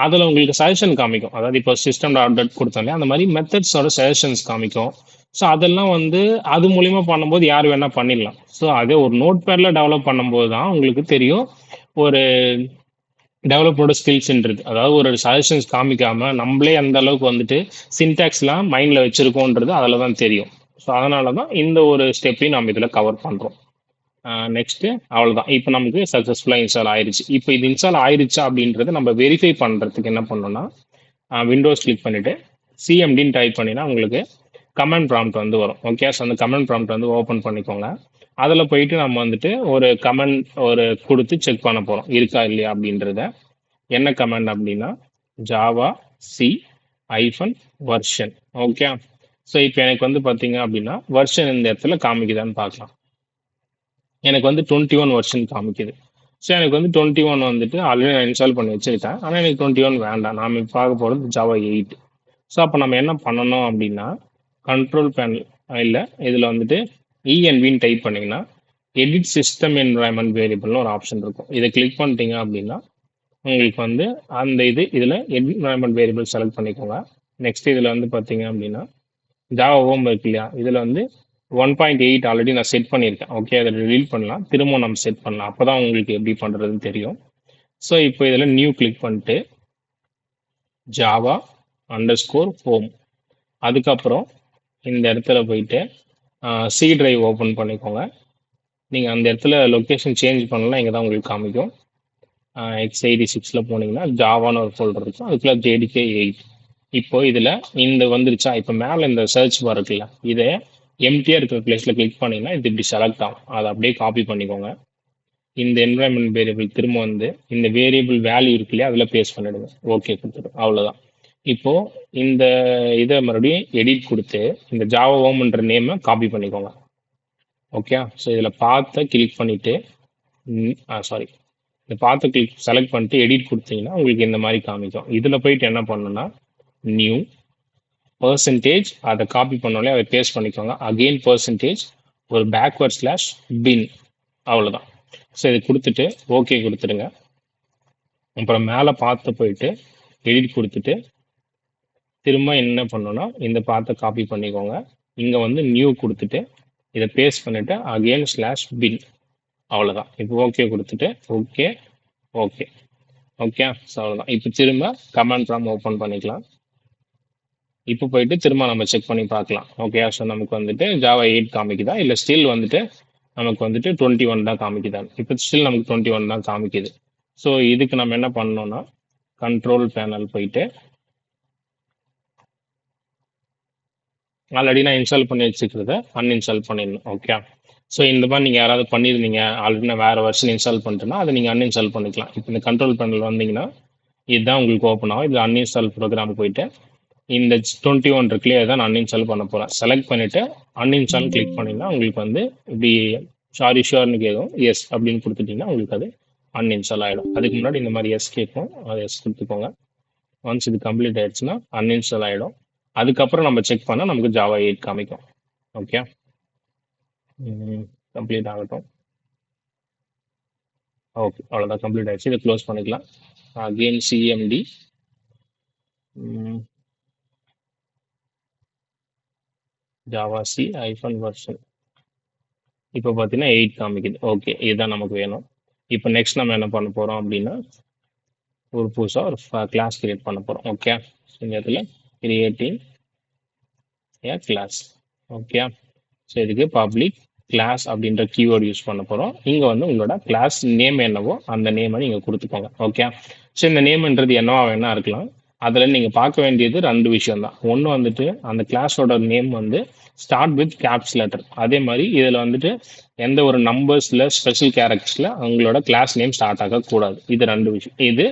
அதில் உங்களுக்கு சஜஷன் காமிக்கும். அதாவது இப்போ சிஸ்டம் அப்டேட் கொடுத்தாலே அந்த மாதிரி மெத்தட்ஸோட சஜஷன்ஸ் காமிக்கும். ஸோ அதெல்லாம் வந்து அது மூலிமா பண்ணும்போது யார் வேணால் பண்ணிடலாம். ஸோ அதே ஒரு நோட் பேடில் டெவலப் பண்ணும்போது தான் உங்களுக்கு தெரியும் ஒரு டெவலப்பரோட ஸ்கில்ஸ்ன்றது. அதாவது ஒரு சஜஷன்ஸ் காமிக்காம நம்மளே அந்த அளவுக்கு வந்துட்டு சின்டாக்ஸ்லாம் மைண்டில் வச்சுருக்கோன்றது அதில் தான் தெரியும். ஸோ அதனால தான் இந்த ஒரு ஸ்டெப்பையும் நம்ம இதில் கவர் பண்ணுறோம். நெக்ஸ்ட்டு அவ்வளோதான். இப்போ நமக்கு சக்ஸஸ்ஃபுல்லாக இன்ஸ்டால் ஆயிடுச்சு. இப்போ இது இன்ஸ்டால் ஆயிடுச்சா அப்படின்றத நம்ம வெரிஃபை பண்ணுறதுக்கு என்ன பண்ணோம்னா, விண்டோஸ் கிளிக் பண்ணிவிட்டு சிஎம்டின்னு டைப் பண்ணினா உங்களுக்கு கமெண்ட் ப்ராம்ப்ட் வந்து வரும். ஓகே, ஸோ அந்த கமெண்ட் ப்ராம்ப்ட் வந்து ஓப்பன் பண்ணிக்கோங்க. அதில் போயிட்டு நம்ம வந்துட்டு ஒரு கமெண்ட் கொடுத்து செக் பண்ண போகிறோம் இருக்கா இல்லையா அப்படின்றத. என்ன கமெண்ட் அப்படின்னா Java C hyphen version. Okay, so இப்போ எனக்கு வந்து பார்த்தீங்க அப்படின்னா வெர்ஷன் இந்த இடத்துல காமிக்குதான்னு பார்க்கலாம். எனக்கு வந்து 21 வெர்ஷன் காமிக்குது. ஸோ எனக்கு வந்து 21 வந்துட்டு ஆல்ரெடி நான் இன்ஸ்டால் பண்ணி வச்சுருக்கேன். ஆனால் எனக்கு 21 வேண்டாம், நாம் இப்போ பார்க்க போகிறது ஜாவா 8. ஸோ அப்போ நம்ம என்ன பண்ணணும் அப்படின்னா கண்ட்ரோல் பேனல் இல்லை இதில் வந்துட்டு இஎன்வின்னு டைப் பண்ணிங்கன்னா எடிட் சிஸ்டம் என்விரான்மெண்ட் வேரியபிள்னு ஒரு ஆப்ஷன் இருக்கும். இதை கிளிக் பண்ணிட்டீங்க அப்படின்னா உங்களுக்கு வந்து அந்த இதில் எடிட் என்விரான்மெண்ட் வேரியபிள் செலக்ட் பண்ணிக்கோங்க. நெக்ஸ்ட் இதில் வந்து பார்த்தீங்க அப்படின்னா ஜாவா ஹோம் இருக்கு இல்லையா, இதில் வந்து 1.8 ஆல்ரெடி நான் செட் பண்ணியிருக்கேன். ஓகே, அதை ரிலீட் பண்ணலாம், திரும்ப நம்ம செட் பண்ணலாம், அப்போ தான் உங்களுக்கு எப்படி பண்ணுறதுன்னு தெரியும். ஸோ இப்போ இதில் நியூ கிளிக் பண்ணிட்டு ஜாவா அண்டர்ஸ்கோர் ஹோம், அதுக்கப்புறம் இந்த இடத்துல போயிட்டு சி டிரைவ் ஓப்பன் பண்ணிக்கோங்க. நீங்கள் அந்த இடத்துல லொக்கேஷன் சேஞ்ச் பண்ணலாம், இங்கே தான் உங்களுக்கு காமிக்கும். x86 போனீங்கன்னா ஜாவான்னு ஒரு ஃபோல்டர் இருக்கும், அதுக்குள்ள JDK 8. இப்போ இதில் இந்த வந்துருச்சா, இப்போ மேலே இந்த சர்ச் பார் இருக்குல்ல, இதை எம்டியா இருக்கிற பிளேஸ்ல கிளிக் பண்ணீங்கன்னா இது இப்படி செலக்ட் ஆகும். அதை அப்படியே காப்பி பண்ணிக்கோங்க. இந்த என்வரான்மெண்ட் வேரியபிள் திரும்ப வந்து இந்த வேரியபிள் வேல்யூ இருக்கு இல்லையா, அதில் பேஸ்ட் பண்ணிடுங்க. ஓகே கொடுத்துடும். அவ்வளோதான். இப்போ இந்த இதை மறுபடியும் எடிட் கொடுத்து இந்த ஜாவா ஹோம்ன்ற நேமை காப்பி பண்ணிக்கோங்க. ஓகே, ஸோ இதில் பார்த்த கிளிக் பண்ணிட்டு சாரி, இந்த பார்த்து கிளிக் செலக்ட் பண்ணிட்டு எடிட் கொடுத்தீங்கன்னா உங்களுக்கு இந்த மாதிரி காமிக்கும். இதில் போயிட்டு என்ன பண்ணணும்னா நியூ பர்சன்டேஜ், அதை காப்பி பண்ணோடனே அதை பேஸ்ட் பண்ணிக்கோங்க. அகெயின் பர்சன்டேஜ், ஒரு பேக்வர்ட் ஸ்லாஷ் பின், அவ்வளோதான். ஸோ இது கொடுத்துட்டு ஓகே கொடுத்துடுங்க. அப்புறம் மேலே பார்த்து போயிட்டு எடிட் கொடுத்துட்டு திரும்ப என்ன பண்ணணும்னா இந்த பார்த்த காப்பி பண்ணிக்கோங்க. இங்கே வந்து நியூ கொடுத்துட்டு இதை பேஸ்ட் பண்ணிட்டு அகெயின் ஸ்லாஷ் பின், அவ்வளோதான். இப்போ ஓகே கொடுத்துட்டு ஓகே ஓகே ஓகே, ஸோ அவ்வளோதான். இப்போ திரும்ப கமாண்ட் ப்ராம்ப்ட் ஓப்பன் பண்ணிக்கலாம். இப்போ போயிட்டு திரும்ப நம்ம செக் பண்ணி பார்க்கலாம். ஓகே, ஸோ நமக்கு வந்துட்டு ஜாவா 8 காமிக்குதா, இல்லை ஸ்டில் வந்துட்டு நமக்கு வந்துட்டு 21 தான் காமிக்குதா? இப்போ ஸ்டில் நமக்கு 21 தான் காமிக்குது. ஸோ இதுக்கு நம்ம என்ன பண்ணணும்னா கண்ட்ரோல் பேனல் போயிட்டு ஆல்ரெடி நான் இன்ஸ்டால் பண்ணி வச்சுக்கிறத அன்இன்ஸ்டால் பண்ணிடணும். ஓகே, ஸோ இந்த மாதிரி நீங்கள் யாராவது பண்ணியிருந்தீங்க, ஆல்ரெடி நான் வேறு வெர்ஷன் இன்ஸ்டால் பண்ணிட்டேன்னா அதை நீங்கள் அன்இன்ஸ்டால் பண்ணிக்கலாம். இப்போ இந்த கண்ட்ரோல் பேனல் வந்தீங்கன்னா இதுதான் உங்களுக்கு ஓப்பன் ஆகும். இது அன்இன்ஸ்டால் ப்ரோக்ராம் போயிட்டு இந்த 21 இருக்குல்லையே தான் அன்இன்ஸ்டால் பண்ண போகிறேன். செலக்ட் பண்ணிவிட்டு அன்இன்ஸ்டால் கிளிக் பண்ணிங்கன்னா உங்களுக்கு வந்து இப்படி சாரி ஷுவர்னு கேட்கும். எஸ் அப்படின்னு கொடுத்துட்டிங்கன்னா உங்களுக்கு அது அன்இன்ஸ்டால் ஆகிடும். அதுக்கு முன்னாடி இந்த மாதிரி எஸ் கேட்கும், அதை எஸ் கொடுத்துக்கோங்க. ஒன்ஸ் இது கம்ப்ளீட் ஆயிடுச்சுன்னா அன்இன்ஸ்டால் ஆகிடும். அதுக்கப்புறம் நம்ம செக் பண்ணால் நமக்கு ஜாவா 8 காமிக்கும். ஓகே, கம்ப்ளீட் ஆகட்டும். ஓகே, அவ்வளோதான், கம்ப்ளீட் ஆயிடுச்சு. இதை க்ளோஸ் பண்ணிக்கலாம். Again CMD Java C hyphen version, இப்போ பார்த்தீங்கன்னா 8 காமிக்குது. ஓகே, இதுதான் நமக்கு வேணும். இப்போ நெக்ஸ்ட் நம்ம என்ன பண்ண போகிறோம் அப்படின்னா ஒரு புதுசாக ஒரு கிளாஸ் கிரியேட் பண்ண போகிறோம். ஓகே, இந்த இடத்துல creating a class. Okay, so இதுக்கு பப்ளிக் கிளாஸ் அப்படின்ற கீவேர்டு யூஸ் பண்ண போகிறோம். இங்கே வந்து உங்களோட கிளாஸ் நேம் என்னவோ அந்த நேமை நீங்கள் கொடுத்துக்கோங்க. ஓகே, ஸோ இந்த நேம்ன்றது என்னவா வேணா இருக்கலாம். அதில் நீங்கள் பார்க்க வேண்டியது 2 விஷயம் தான். ஒன்று வந்துட்டு அந்த கிளாஸோட நேம் வந்து ஸ்டார்ட் வித் கேப்ஸ் லெட்டர். அதே மாதிரி இதில் வந்துட்டு எந்த ஒரு நம்பர்ஸில் ஸ்பெஷல் கேரக்டர்ஸில் அவங்களோட கிளாஸ் நேம் ஸ்டார்ட் ஆகக்கூடாது. இது 2 விஷயம். இது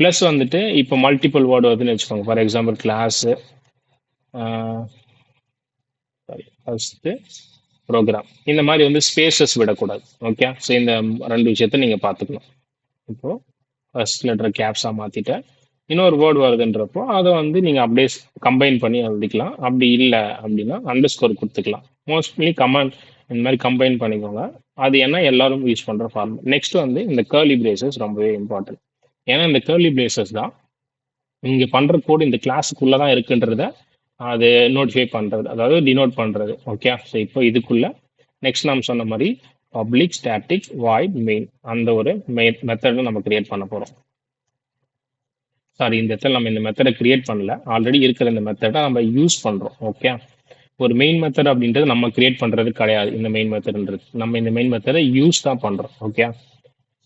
ப்ளஸ் வந்துட்டு இப்போ மல்டிபிள் வேர்டு வருதுன்னு வச்சுக்கோங்க. For example class first program, இந்த மாதிரி வந்து ஸ்பேசஸ் விடக்கூடாது. ஓகே, ஸோ இந்த 2 விஷயத்த நீங்கள் பார்த்துக்கணும். இப்போது ஃபர்ஸ்ட் லெட்டர் கேப்ஸாக மாற்றிட்டேன். இன்னொரு வேர்டு வருதுன்றப்போ அதை வந்து நீங்கள் அப்படியே கம்பைன் பண்ணி எழுதிக்கலாம். அப்படி இல்லை அப்படின்னா அண்டர்ஸ்கோர் கொடுத்துக்கலாம். மோஸ்ட்லி கமாண்ட் இந்த மாதிரி கம்பைன் பண்ணிக்கோங்க. அது என்ன எல்லாரும் யூஸ் பண்ணுற ஃபார்ம். நெக்ஸ்ட் வந்து இந்த கர்லி பிரேசஸ் ரொம்பவே இம்பார்ட்டன்ட். ஏன்னா இந்த கர்லி பிரேசஸ் தான் இங்கே பண்ணுற கோடு இந்த கிளாஸுக்குள்ளே தான் இருக்குன்றத அது நோட்டிஃபை பண்ணுறது, அதாவது டினோட் பண்ணுறது. ஓகே, ஸோ இப்போ இதுக்குள்ள நெக்ஸ்ட் நாம் சொன்ன மாதிரி பப்ளிக் ஸ்டாட்டிக் வாய்ட் மெயின் அந்த ஒரு மெத்தடும் நம்ம கிரியேட் பண்ண போகிறோம். சாரி, இந்த இடத்துல நம்ம இந்த மெத்தடை கிரியேட் பண்ணல, ஆல்ரெடி இருக்கிற இந்த மெத்தடை நம்ம யூஸ் பண்ணுறோம். ஓகே, ஒரு மெயின் மெத்தட் அப்படின்றது நம்ம கிரியேட் பண்ணுறது கிடையாது. இந்த மெயின் மெத்தட்ன்றது நம்ம இந்த மெயின் மெத்தடை யூஸ் தான் பண்ணுறோம். ஓகே,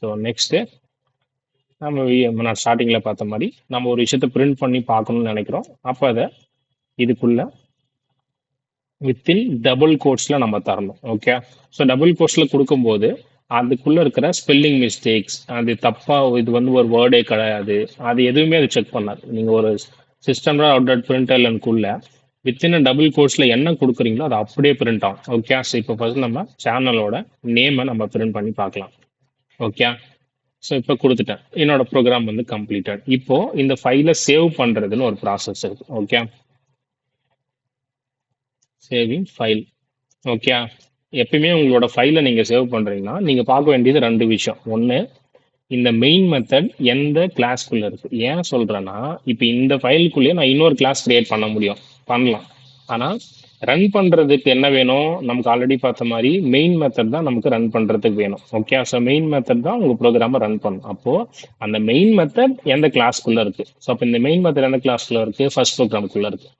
ஸோ நெக்ஸ்ட்டு நான் ஸ்டார்டிங்கில் பார்த்த மாதிரி நம்ம ஒரு விஷயத்த பிரிண்ட் பண்ணி பார்க்கணும்னு நினைக்கிறோம். அப்போ அதை இதுக்குள்ள வித்தின் டபுள் கோட்ஸில் நம்ம தரணும். ஓகே, ஸோ டபுள் கோட்ஸில் கொடுக்கும்போது அதுக்குள்ளே இருக்கிற ஸ்பெல்லிங் மிஸ்டேக்ஸ், அது தப்பாக இது வந்து ஒரு வேர்டே கிடையாது, அது எதுவுமே அது செக் பண்ணாது. நீங்கள் ஒரு சிஸ்டம் அவுட் பிரிண்டர்லனுக்குள்ள வித்தின் டபுள் கோட்ஸில் என்ன கொடுக்குறீங்களோ அது அப்படியே பிரிண்ட் ஆகும். ஓகே, ஸோ இப்போ ஃபர்ஸ்ட் நம்ம சேனலோட நேமை நம்ம பிரிண்ட் பண்ணி பார்க்கலாம். ஓகே, ஸோ இப்போ கொடுத்துட்டேன். என்னோட ப்ரோக்ராம் வந்து கம்ப்ளீட்டட். இப்போ இந்த ஃபைலை சேவ் பண்ணுறதுன்னு ஒரு ப்ராசஸ் இருக்கு. Okay, saving file. ஓகே, எப்பயுமே உங்களோட ஃபைலை நீங்கள் சேவ் பண்ணுறீங்கன்னா நீங்கள் பார்க்க வேண்டியது 2 விஷயம். ஒன்று, இந்த மெயின் மெத்தட் எந்த கிளாஸ்க்குள்ளே இருக்குது. ஏன் சொல்கிறேன்னா இப்போ இந்த ஃபைலுக்குள்ளேயே நான் இன்னொரு கிளாஸ் கிரியேட் பண்ண முடியும், பண்ணலாம். ஆனால் ரன் பண்ணுறதுக்கு என்ன வேணும், நமக்கு ஆல்ரெடி பார்த்த மாதிரி மெயின் மெத்தட் தான் நமக்கு ரன் பண்ணுறதுக்கு வேணும். ஓகே, ஸோ மெயின் மெத்தட் தான் உங்கள் ப்ரோக்ராமை ரன் பண்ணும். அப்போது அந்த மெயின் மெத்தட் எந்த கிளாஸ்க்குள்ளே இருக்குது. ஸோ அப்போ இந்த மெயின் மெத்தட் எந்த கிளாஸ்க்குள்ளே இருக்குது, ஃபர்ஸ்ட் ப்ரோக்ராமுக்குள்ளே இருக்குது.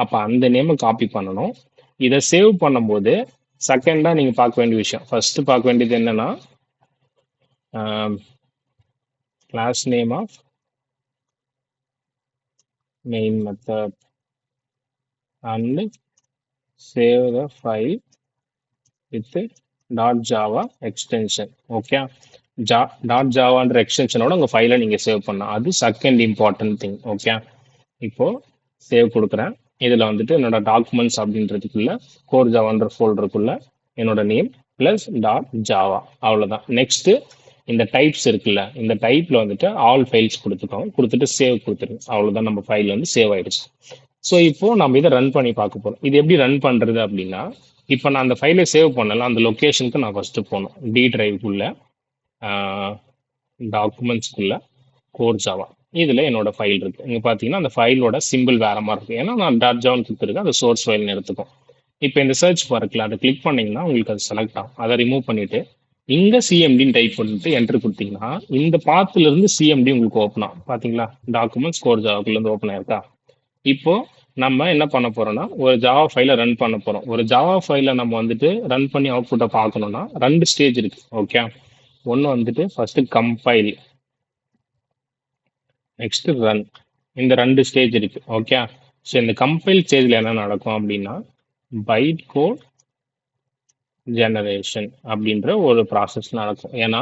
அப்போ அந்த நேமை காப்பி பண்ணணும். இதை சேவ் பண்ணும்போது செகண்டாக நீங்கள் பார்க்க வேண்டிய விஷயம், ஃபர்ஸ்ட் பார்க்க வேண்டியது என்னன்னா class name of main method and save the file with dot Java extension. Okay, dot ஜாவான்ற எக்ஸ்டென்ஷனோட உங்கள் ஃபைலை நீங்கள் சேவ் பண்ணலாம். அது செகண்ட் இம்பார்ட்டன்ட் திங். ஓகே, இப்போ சேவ் கொடுக்குறேன். இதில் வந்துட்டு என்னோட டாக்குமெண்ட்ஸ் அப்படின்றதுக்குள்ள கோர் ஜாவான்ற ஃபோல்டருக்குள்ள என்னோட நேம் ப்ளஸ் டாட் ஜாவா, அவ்வளோதான். நெக்ஸ்ட்டு இந்த டைப்ஸ் இருக்குல்ல, இந்த டைப்பில் வந்துட்டு ஆல் ஃபைல்ஸ் கொடுத்துட்டோம், கொடுத்துட்டு சேவ் கொடுத்துருங்க. அவ்வளோதான், நம்ம ஃபைல் வந்து சேவ் ஆயிடுச்சு. ஸோ இப்போ நம்ம இதை ரன் பண்ணி பார்க்க போகிறோம். இது எப்படி ரன் பண்ணுறது அப்படின்னா, இப்போ நான் அந்த ஃபைலை சேவ் பண்ணல, அந்த லொக்கேஷனுக்கு நான் ஃபஸ்ட்டு போகணும். டி டிரைவுக்குள்ள டாக்குமெண்ட்ஸ்க்குள்ள கோர் ஜாவா, இதில் என்னோட ஃபைல் இருக்கு. இங்கே பார்த்தீங்கன்னா அந்த ஃபைலோட சிம்பிள் வேற மாதிரி இருக்கு, ஏன்னா நான் டாட் ஜாவான்னு கொடுத்துருக்கேன், அந்த சோர்ஸ் ஃபைல்னு எடுத்துக்கும். இப்போ இந்த சர்ச் பார் இருக்குல்ல, அதை கிளிக் பண்ணீங்கன்னா உங்களுக்கு அது செலக்ட் ஆகும். அதை ரிமூவ் பண்ணிட்டு இங்கே சிஎம்டின்னு டைப் பண்ணிட்டு என்ட்ரு கொடுத்தீங்கன்னா இந்த பாத்துல இருந்து சிஎம்டி உங்களுக்கு ஓப்பன் ஆகும். பார்த்தீங்களா, டாக்குமெண்ட்ஸ் கோர் ஜாவாக்குள்ளேருந்து ஓப்பன் ஆயிருக்கா. இப்போ நம்ம என்ன பண்ண போறோம்னா, ஒரு ஜாவா ஃபைலை ரன் பண்ண போறோம். ஒரு ஜாவா ஃபைலை நம்ம வந்துட்டு ரன் பண்ணி அவுட்புட்டை பார்க்கணும்னா 2 ஸ்டேஜ் இருக்கு. ஓகே, ஒன்று வந்துட்டு ஃபர்ஸ்ட் கம்பைல், நெக்ஸ்ட் ரன். இந்த 2 ஸ்டேஜ் இருக்கு. ஓகே, ஸோ இந்த கம்பைல் ஸ்டேஜில் என்ன நடக்கும் அப்படின்னா, பைட் கோட் ஜெனரேஷன் அப்படின்ற ஒரு ப்ராசஸ் நடக்கும். ஏன்னா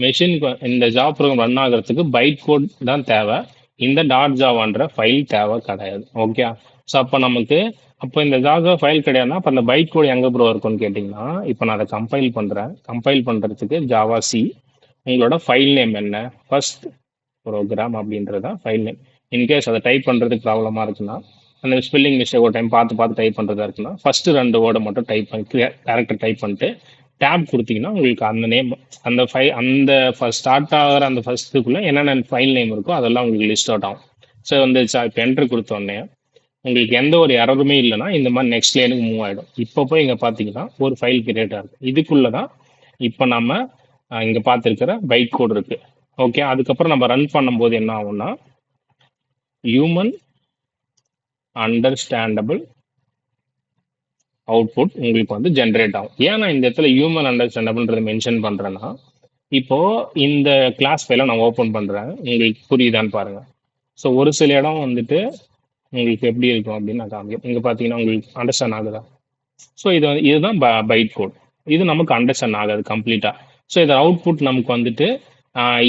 மெஷினுக்கு இந்த ஜாவா ப்ரோக்ராம் ரன் ஆகிறதுக்கு பைட் கோட் தான் தேவை, இந்த டாட் ஜாவான்ற ஃபைல் தேவை கிடையாது. ஓகே, ஸோ அப்போ நமக்கு அப்போ இந்த ஜாவா ஃபைல் கிடையாதுன்னா அப்போ அந்த பைட் கோட் எங்கே ப்ரோ இருக்கும்னு கேட்டிங்கன்னா, இப்போ நான் அதை கம்பைல் பண்ணுறேன். கம்பைல் பண்ணுறதுக்கு ஜாவா சி, உங்களோட ஃபைல் நேம் என்ன, ஃபர்ஸ்ட் ப்ரோக்ராம் அப்படின்றத ஃபைல் நேம். இன்கேஸ் அதை டைப் பண்ணுறதுக்கு ப்ராப்ளமாக இருக்குன்னா, அந்த ஸ்பெல்லிங் மிஸ்டேக் ஒரு டைம் பார்த்து டைப் பண்ணுறதா இருக்குன்னா ஃபர்ஸ்ட் 2 வேர்டை மட்டும் டைப் பண்ணி கேரக்டர் டைப் பண்ணிட்டு டேப் கொடுத்தீங்கன்னா உங்களுக்கு அந்த நேம், அந்த ஃபைல், அந்த ஸ்டார்ட் ஆகிற அந்த ஃபர்ஸ்ட்டுக்குள்ளே என்னென்ன ஃபைல் நேம் இருக்கோ அதெல்லாம் உங்களுக்கு லிஸ்ட் அவுட் ஆகும். ஸோ வந்து இப்போ என்ட்ரு கொடுத்தோடனே உங்களுக்கு எந்த ஒரு எரருமே இல்லைன்னா இந்த மாதிரி நெக்ஸ்ட் லைனுக்கு மூவ் ஆகிடும். இப்போ போய் இங்கே பார்த்தீங்கன்னா ஒரு ஃபைல் கிரியேட் ஆகுது. இதுக்குள்ளே தான் இப்போ நம்ம இங்கே பார்த்துருக்கிற பைட் கோட் இருக்கு. ஓகே, அதுக்கப்புறம் நம்ம ரன் பண்ணும்போது என்ன ஆகும்னா, ஹியூமன் அண்டர்ஸ்டாண்டபிள் அவுட்புட் உங்களுக்கு வந்து ஜென்ரேட் ஆகும். ஏன் நான் இந்த இடத்துல ஹியூமன் அண்டர்ஸ்டாண்டபிள்ன்றதை மென்ஷன் பண்ணுறேன்னா, இப்போ இந்த கிளாஸ் ஃபைலை நான் ஓப்பன் பண்ணுறேன், உங்களுக்கு புரியுதான்னு பாருங்க. ஸோ ஒரு சில இடம் வந்துட்டு உங்களுக்கு எப்படி இருக்கும் அப்படின்னு நான் காமிக்கிறேன். இங்கே பார்த்தீங்கன்னா உங்களுக்கு அண்டர்ஸ்டாண்ட் ஆகுதா? ஸோ இதுதான் பைட் கோட். இது நமக்கு அண்டர்ஸ்டாண்ட் ஆகாது கம்ப்ளீட்டாக. ஸோ இது அவுட்புட் நமக்கு வந்துட்டு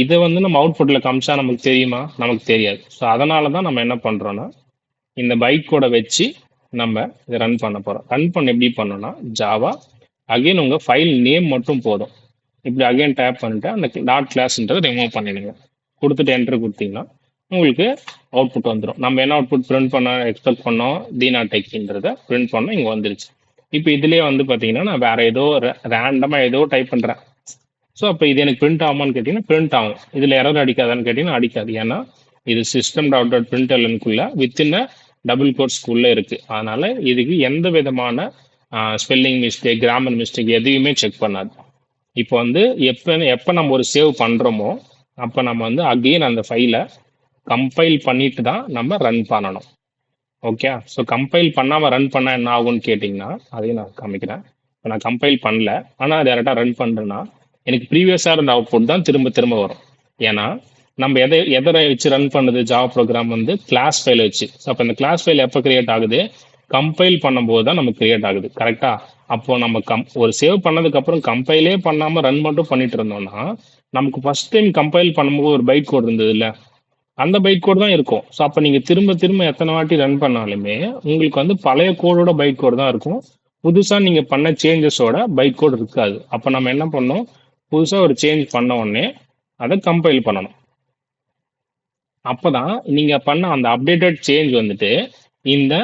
இதை வந்து நம்ம அவுட்புட்டில் காமிச்சா நமக்கு தெரியுமா? நமக்கு தெரியாது. ஸோ அதனால தான் நம்ம என்ன பண்ணுறோன்னா, இந்த பைட் கோடை வச்சு நம்ம இதை ரன் பண்ண போகிறோம். ரன் பண்ண எப்படி பண்ணோம்னா, ஜாவா அகைன் உங்கள் ஃபைல் நேம் மட்டும் போதும். இப்படி அகைன் டேப் பண்ணிட்டு அந்த டாட் கிளாஸ்ன்றதை ரிமூவ் பண்ணிடுங்க. கொடுத்துட்டு என்ட்ரு கொடுத்தீங்கன்னா உங்களுக்கு அவுட்புட் வந்துடும். நம்ம என்ன அவுட்புட் பிரிண்ட் பண்ண எக்ஸ்பெக்ட் பண்ணோம், டெக்ன்றதை பிரிண்ட் பண்ணோம், இங்கே வந்துருச்சு. இப்போ இதுலேயே வந்து பார்த்தீங்கன்னா நான் வேற ஏதோ ரேண்டமாக ஏதோ டைப் பண்ணுறேன். ஸோ அப்போ இது எனக்கு பிரிண்ட் ஆகுமான்னு கேட்டிங்கன்னா பிரிண்ட் ஆகும். இதில் எரர் அடிக்காதான்னு கேட்டிங்கன்னா அடிக்காது. ஏன்னா இது சிஸ்டம் டாட் பிரிண்ட் எல்என்குள்ள வித்தின் டபுள் கோட்ஸ்குள்ளே இருக்குது. அதனால் இதுக்கு எந்த விதமான ஸ்பெல்லிங் மிஸ்டேக், கிராமர் மிஸ்டேக் எதையுமே செக் பண்ணாது. இப்போ வந்து எப்போ நம்ம ஒரு சேவ் பண்ணுறோமோ அப்போ நம்ம வந்து அகெயின் அந்த ஃபைலை கம்பைல் பண்ணிட்டு தான் நம்ம ரன் பண்ணணும். ஓகே, ஸோ கம்பைல் பண்ணாமல் ரன் பண்ணால் என்ன ஆகும்னு கேட்டிங்கன்னா அதையும் நான் காமிக்கிறேன். இப்போ நான் கம்பைல் பண்ணல, ஆனால் டேரெக்டாக ரன் பண்ணுறேன்னா எனக்கு ப்ரீவியஸாக இருந்த அவுட்புட் தான் திரும்ப திரும்ப வரும். ஏன்னா நம்ம எதை வச்சு ரன் பண்ணுது ஜாவா ப்ரோக்ராம் வந்து கிளாஸ் ஃபைல் வச்சு. ஸோ அப்போ இந்த கிளாஸ் ஃபைல் எப்போ கிரியேட் ஆகுது, கம்பைல் பண்ணும்போது தான் நமக்கு கிரியேட் ஆகுது. கரெக்டாக அப்போ நம்ம ஒரு சேவ் பண்ணதுக்கப்புறம் கம்பைலே பண்ணாமல் ரன் மட்டும் பண்ணிட்டு இருந்தோம்னா நமக்கு ஃபர்ஸ்ட் டைம் கம்பைல் பண்ணும்போது ஒரு பைட் கோட் இருந்தது இல்லை, அந்த பைட் கோட் தான் இருக்கும். ஸோ அப்போ நீங்கள் திரும்ப திரும்ப எத்தனை வாட்டி ரன் பண்ணாலுமே உங்களுக்கு வந்து பழைய கோடோட பைட் கோட் தான் இருக்கும். புதுசாக நீங்கள் பண்ண சேஞ்சஸோட பைட் கோட் இருக்காது. அப்போ நம்ம என்ன பண்ணோம், புதுசாக ஒரு சேஞ்ச் பண்ண உடனே அதை கம்பைல் பண்ணணும். அப்போ தான் நீங்கள் பண்ண அந்த அப்டேட்டட் சேஞ்ச் வந்துட்டு இந்த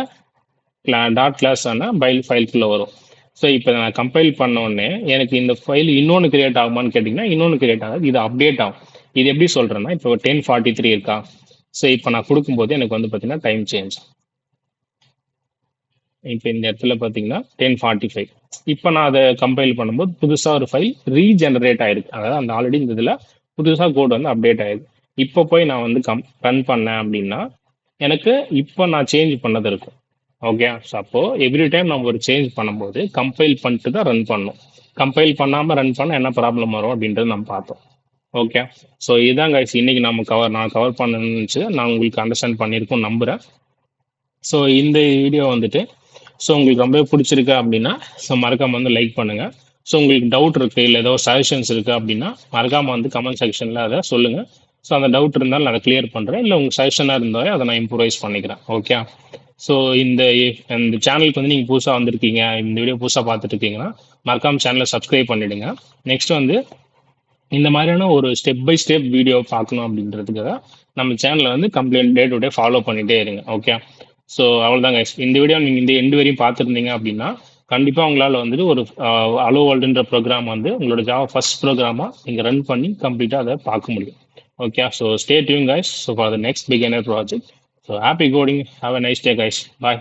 டாட் கிளாஸான ஃபைலுக்குள்ளே வரும். ஸோ இப்போ நான் கம்பைல் பண்ண உடனே எனக்கு இந்த ஃபைல் இன்னொன்று கிரியேட் ஆகுமான்னு கேட்டிங்கன்னா இன்னொன்று கிரியேட் ஆகாது, இது அப்டேட் ஆகும். இது எப்படி சொல்கிறேன்னா, இப்போ 10:43 இருக்கா, ஸோ இப்போ நான் கொடுக்கும்போது எனக்கு வந்து பார்த்தீங்கன்னா டைம் சேஞ்ச். இப்போ இந்த இடத்துல பார்த்தீங்கன்னா 10:45. இப்போ நான் அதை கம்பைல் பண்ணும்போது புதுசாக ஒரு ஃபைல் ரீஜெனரேட் ஆயிருக்கு. அதாவது அந்த ஆல்ரெடி இந்த இதில் புதுசாக கோட் வந்து அப்டேட் ஆயிருக்கு. இப்போ போய் நான் வந்து ரன் பண்ணேன் அப்படின்னா எனக்கு இப்போ நான் சேஞ்ச் பண்ணது இருக்கும். ஓகே, ஸோ அப்போ எவ்ரி டைம் நம்ம ஒரு சேஞ்ச் பண்ணும்போது கம்பைல் பண்ணிட்டு தான் ரன் பண்ணணும். கம்பைல் பண்ணாமல் ரன் பண்ண என்ன ப்ராப்ளம் வரும் அப்படின்றது நம்ம பார்த்தோம். ஓகே, ஸோ இதுதான் கைஸ் இன்னைக்கு நான் கவர் பண்ணணும்னு நான் உங்களுக்கு அண்டர்ஸ்டாண்ட் பண்ணியிருக்கோம் நம்புகிறேன். ஸோ இந்த வீடியோ வந்துட்டு ஸோ உங்களுக்கு ரொம்ப பிடிச்சிருக்கு அப்படின்னா ஸோ மறக்காம வந்து லைக் பண்ணுங்க. ஸோ உங்களுக்கு டவுட் இருக்கு இல்லை ஏதோ சஜஷன்ஸ் இருக்கு அப்படின்னா மறக்காம வந்து கமெண்ட் செக்ஷன்ல அதை சொல்லுங்க. ஸோ அந்த டவுட் இருந்தாலும் நான் அதை கிளியர் பண்றேன், இல்லை உங்க சஜஷனாக இருந்தாலே அதை நான் இம்ப்ரூவைஸ் பண்ணிக்கிறேன். ஓகே. ஸோ இந்த இந்த சேனலுக்கு வந்து நீங்கள் புதுசாக வந்திருக்கீங்க, இந்த வீடியோ புதுசாக பார்த்துட்டு இருக்கீங்கன்னா மறக்காம சேனலை சப்ஸ்கிரைப் பண்ணிடுங்க. நெக்ஸ்ட் வந்து இந்த மாதிரியான ஒரு ஸ்டெப் பை ஸ்டெப் வீடியோ பார்க்கணும் அப்படின்றதுக்காக நம்ம சேனலை வந்து complete day to day follow பண்ணிட்டே இருங்க. ஓகே. ஸோ அவ்வளோதாங்க. இந்த வீடியோ நீங்கள் இந்த எண்டு வரையும் பார்த்துருந்தீங்க அப்படின்னா கண்டிப்பாக உங்களால் வந்துட்டு ஒரு அலோ வேர்ல்டுன்ற ப்ரோக்ராம் வந்து உங்களோட ஜாவா ஃபர்ஸ்ட் ப்ரோக்ராமாக நீங்கள் ரன் பண்ணி கம்ப்ளீட்டாக அதை பார்க்க முடியும். Okay. So stay tune guys. So for the next beginner project. So happy coding. Have a nice day guys. Bye.